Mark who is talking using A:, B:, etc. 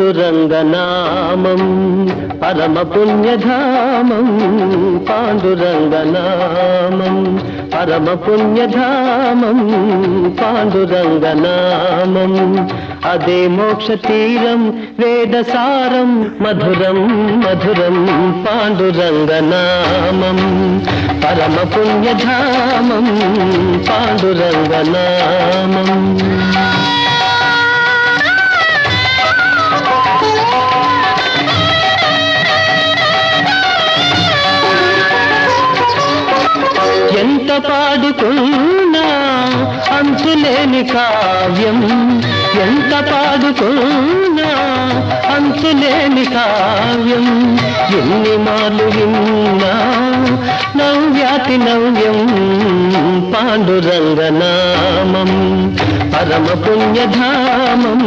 A: పాండురంగనామం పరమ పుణ్యధామం పాండురంగనామం పరమ పుణ్యధామం పాండురంగనామం అదే మోక్ష తీరం వేదసారం మధురం మధురం పాండురంగనామం పరమ పుణ్యధామం పాండురంగనామం ఎంత పాడుకున్నా అంతులేని కావ్యం ఎంత పాడుకున్నా అంతులేని కావ్యం ఎన్ని మార్లు విన్నా నవ్యాతి నవ్యం పాండురంగనామం పరమ పుణ్యధామం